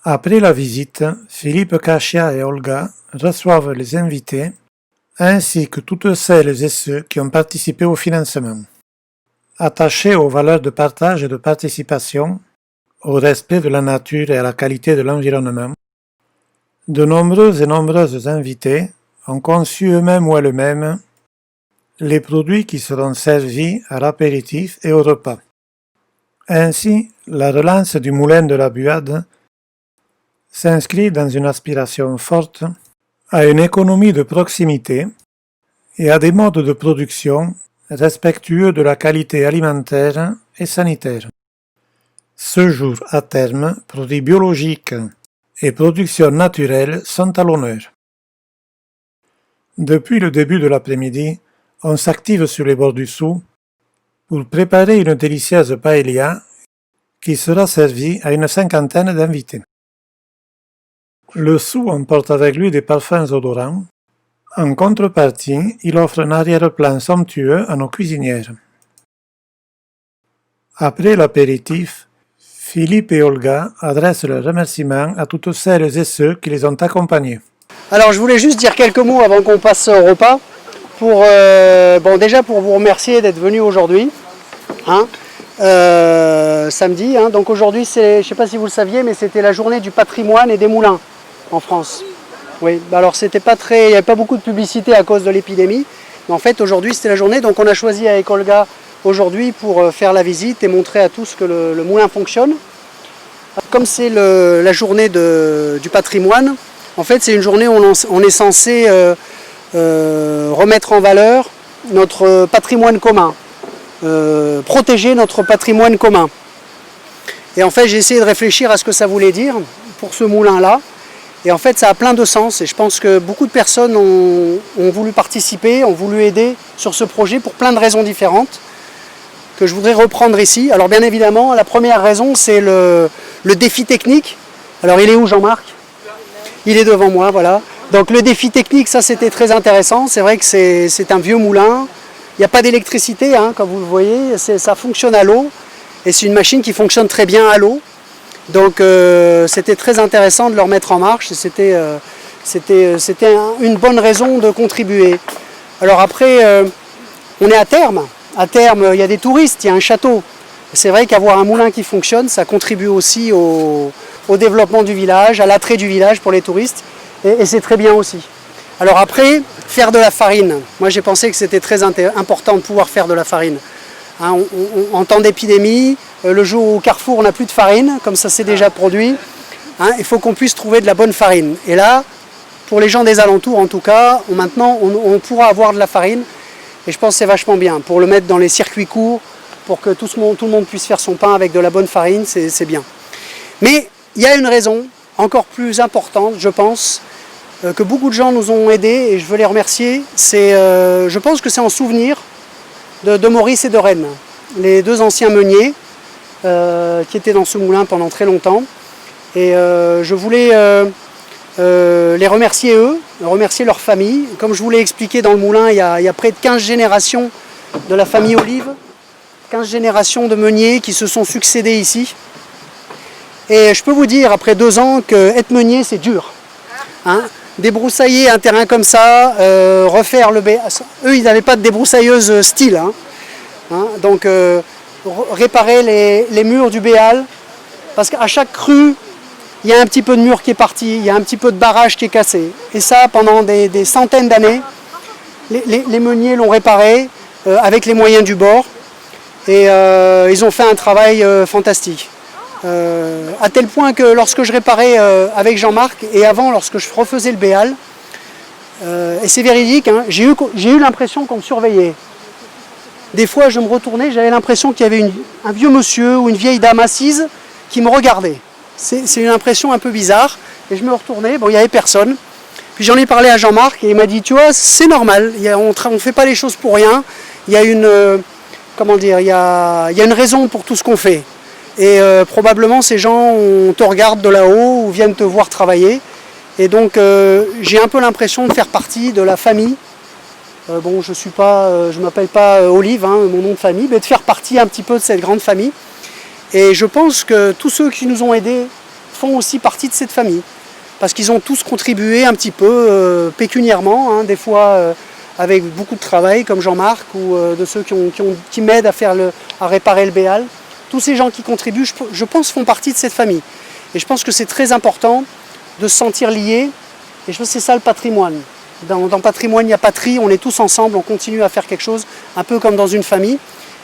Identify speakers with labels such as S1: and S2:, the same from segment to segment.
S1: Après la visite, Philippe Kachia et Olga reçoivent les invités, ainsi que toutes celles et ceux qui ont participé au financement. Attachés aux valeurs de partage et de participation, au respect de la nature et à la qualité de l'environnement, de nombreux et nombreuses invités ont conçu eux-mêmes ou elles-mêmes les produits qui seront servis à l'apéritif et au repas. Ainsi, la relance du moulin de la Buade s'inscrit dans une aspiration forte à une économie de proximité et à des modes de production respectueux de la qualité alimentaire et sanitaire. Ce jour, à terme, produits biologiques et production naturelle sont à l'honneur. Depuis le début de l'après-midi, on s'active sur les bords du Sou pour préparer une délicieuse paella qui sera servie à une cinquantaine d'invités. Le Sou emporte avec lui des parfums odorants. En contrepartie, il offre un arrière-plan somptueux à nos cuisinières. Après l'apéritif, Philippe et Olga adressent leurs remerciements à toutes celles et ceux qui les ont accompagnés.
S2: Alors je voulais juste dire quelques mots avant qu'on passe au repas, déjà pour vous remercier d'être venus aujourd'hui, samedi. Donc aujourd'hui, je ne sais pas si vous le saviez, mais c'était la journée du patrimoine et des moulins en France. Oui, alors il n'y avait pas beaucoup de publicité à cause de l'épidémie, mais en fait aujourd'hui c'était la journée, donc on a choisi avec Olga aujourd'hui pour faire la visite et montrer à tous que le moulin fonctionne. Comme c'est la journée du patrimoine, en fait c'est une journée où on est censé remettre en valeur notre patrimoine commun, protéger notre patrimoine commun. Et en fait j'ai essayé de réfléchir à ce que ça voulait dire pour ce moulin-là. Et en fait ça a plein de sens et je pense que beaucoup de personnes ont voulu participer, ont voulu aider sur ce projet pour plein de raisons différentes que je voudrais reprendre ici. Alors bien évidemment, la première raison c'est le défi technique. Alors il est où Jean-Marc? Il est devant moi, voilà. Donc le défi technique, ça c'était très intéressant. C'est vrai que c'est un vieux moulin. Il n'y a pas d'électricité, comme vous le voyez. Ça fonctionne à l'eau et c'est une machine qui fonctionne très bien à l'eau. Donc c'était très intéressant de le remettre en marche et c'était une bonne raison de contribuer. Alors après, on est à terme. À terme, il y a des touristes, il y a un château. C'est vrai qu'avoir un moulin qui fonctionne, ça contribue aussi au développement du village, à l'attrait du village pour les touristes. Et c'est très bien aussi. Alors après, faire de la farine. Moi j'ai pensé que c'était très important de pouvoir faire de la farine. En temps d'épidémie, le jour où au Carrefour on n'a plus de farine, comme ça c'est déjà produit, il faut qu'on puisse trouver de la bonne farine. Et là, pour les gens des alentours en tout cas, maintenant on pourra avoir de la farine. Et je pense que c'est vachement bien, pour le mettre dans les circuits courts, pour que tout le monde puisse faire son pain avec de la bonne farine, c'est bien. Mais il y a une raison encore plus importante, je pense, que beaucoup de gens nous ont aidés, et je veux les remercier. Je pense que c'est en souvenir de Maurice et de Rennes, les deux anciens meuniers qui étaient dans ce moulin pendant très longtemps. Et je voulais les remercier eux, remercier leur famille. Comme je vous l'ai expliqué dans le moulin, il y a près de 15 générations de la famille Olive, 15 générations de meuniers qui se sont succédés ici. Et je peux vous dire, après 2 ans, qu'être meunier, c'est dur. Débroussailler un terrain comme ça, refaire le béal. Eux, ils n'avaient pas de débroussailleuse style. Donc, réparer les murs du béal, parce qu'à chaque crue, il y a un petit peu de mur qui est parti, il y a un petit peu de barrage qui est cassé. Et ça, pendant des centaines d'années, les meuniers l'ont réparé avec les moyens du bord. Et ils ont fait un travail fantastique. À tel point que lorsque je réparais avec Jean-Marc, et avant, lorsque je refaisais le béal, et c'est véridique, j'ai eu l'impression qu'on me surveillait. Des fois, je me retournais, j'avais l'impression qu'il y avait un vieux monsieur ou une vieille dame assise qui me regardait. C'est une impression un peu bizarre. Et je me retournais, il n'y avait personne. Puis j'en ai parlé à Jean-Marc et il m'a dit, tu vois, c'est normal, on ne fait pas les choses pour rien. Il y a une raison pour tout ce qu'on fait. Et probablement ces gens te regardent de là-haut ou viennent te voir travailler. Et donc j'ai un peu l'impression de faire partie de la famille. Je m'appelle pas Olive, mon nom de famille, mais de faire partie un petit peu de cette grande famille. Et je pense que tous ceux qui nous ont aidés font aussi partie de cette famille. Parce qu'ils ont tous contribué un petit peu pécuniairement, hein, des fois avec beaucoup de travail, comme Jean-Marc, ou de ceux qui m'aident à réparer le béal. Tous ces gens qui contribuent, je pense, font partie de cette famille. Et je pense que c'est très important de se sentir lié. Et je pense que c'est ça le patrimoine. Dans patrimoine, il y a patrie, on est tous ensemble, on continue à faire quelque chose, un peu comme dans une famille.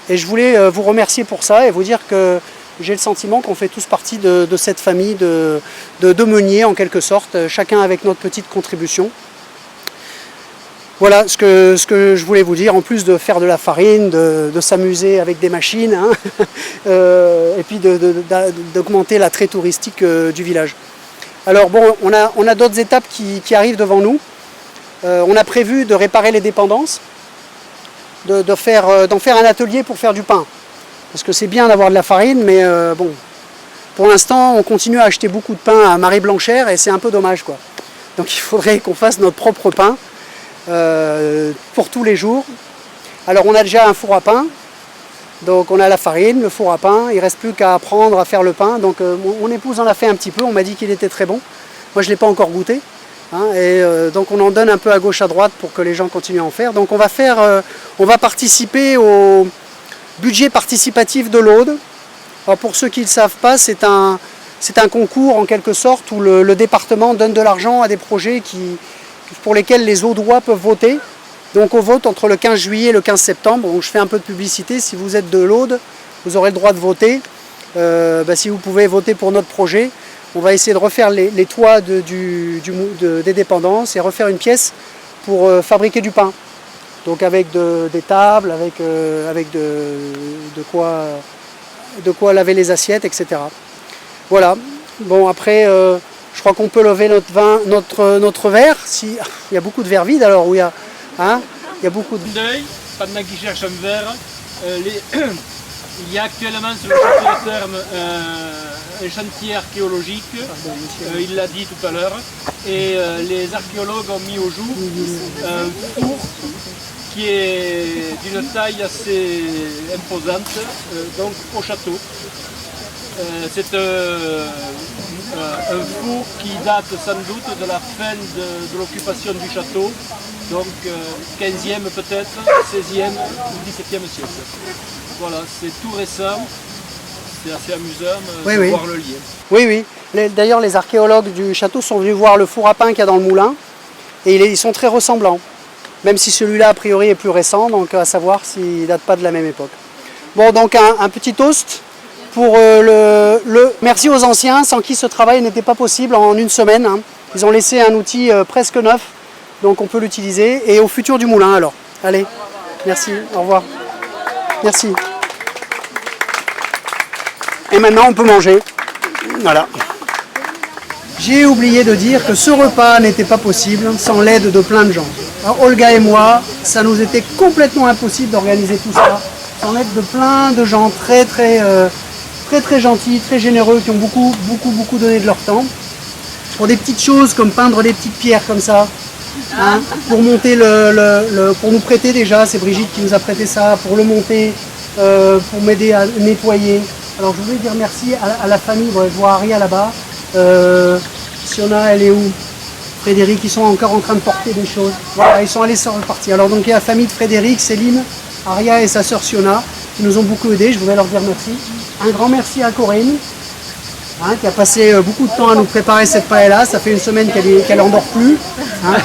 S2: Et je voulais vous remercier pour ça et vous dire que j'ai le sentiment qu'on fait tous partie de cette famille de meuniers, en quelque sorte, chacun avec notre petite contribution. Voilà ce que je voulais vous dire, en plus de faire de la farine, de s'amuser avec des machines, hein, et puis d'augmenter l'attrait touristique du village. Alors bon, on a d'autres étapes qui arrivent devant nous. On a prévu de réparer les dépendances, d'en faire un atelier pour faire du pain. Parce que c'est bien d'avoir de la farine, mais bon, pour l'instant, on continue à acheter beaucoup de pain à Marie-Blanchère et c'est un peu dommage, quoi. Donc il faudrait qu'on fasse notre propre pain pour tous les jours. Alors on a déjà un four à pain, donc on a la farine, le four à pain, il ne reste plus qu'à apprendre à faire le pain. Donc mon épouse en a fait un petit peu, on m'a dit qu'il était très bon. Moi je ne l'ai pas encore goûté. Hein, et donc on en donne un peu à gauche à droite pour que les gens continuent à en faire. Donc on va participer au budget participatif de l'Aude. Alors pour ceux qui ne le savent pas, c'est un concours en quelque sorte où le département donne de l'argent à des projets pour lesquels les Audois peuvent voter. Donc on vote entre le 15 juillet et le 15 septembre. Donc je fais un peu de publicité. Si vous êtes de l'Aude, vous aurez le droit de voter. Si vous pouvez voter pour notre projet, on va essayer de refaire les toits des dépendances et refaire une pièce pour fabriquer du pain. Donc avec des tables, avec de quoi laver les assiettes, etc. Voilà. Bon après, je crois qu'on peut lever notre verre. Il y a beaucoup de verres vides alors où il y a beaucoup de...
S3: Pendant qu'ils cherchent un verre, il y a actuellement sur le château de Terme un chantier archéologique, il l'a dit tout à l'heure, et les archéologues ont mis au jour un four qui est d'une taille assez imposante, donc au château. C'est un four qui date sans doute de la fin de l'occupation du château, donc 15e peut-être, 16e ou 17e siècle. Voilà, c'est tout récent, c'est assez amusant de voir le lien.
S2: Oui, oui. D'ailleurs, les archéologues du château sont venus voir le four à pain qu'il y a dans le moulin, et ils sont très ressemblants. Même si celui-là, a priori, est plus récent, donc à savoir s'il ne date pas de la même époque. Bon, donc un petit toast pour merci aux anciens, sans qui ce travail n'était pas possible en une semaine. Hein. Ils ont laissé un outil presque neuf, donc on peut l'utiliser. Et au futur du moulin, alors. Allez, merci, au revoir. Merci. Et maintenant, on peut manger. Voilà. J'ai oublié de dire que ce repas n'était pas possible sans l'aide de plein de gens. Alors, Olga et moi, ça nous était complètement impossible d'organiser tout ça sans l'aide de plein de gens très gentils, très généreux, qui ont beaucoup donné de leur temps. Pour des petites choses comme peindre des petites pierres comme ça, hein, pour monter pour nous prêter déjà, c'est Brigitte qui nous a prêté ça, pour le monter, pour m'aider à nettoyer. Alors je voulais dire merci à la famille, bon, je vois Aria là-bas, Siona elle est où? Frédéric, ils sont encore en train de porter des choses. Voilà, ils sont allés se repartir. Alors donc il y a la famille de Frédéric, Céline, Aria et sa sœur Siona, qui nous ont beaucoup aidés, je voulais leur dire merci. Un grand merci à Corinne, hein, qui a passé beaucoup de temps à nous préparer cette paella, ça fait une semaine qu'elle n'endort plus. Hein.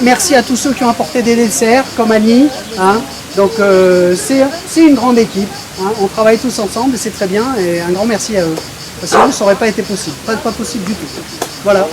S2: Merci à tous ceux qui ont apporté des desserts, comme Annie. Hein. Donc c'est une grande équipe, hein. On travaille tous ensemble et c'est très bien, et un grand merci à eux. Parce que sinon ça n'aurait pas été possible, pas possible du tout. Voilà.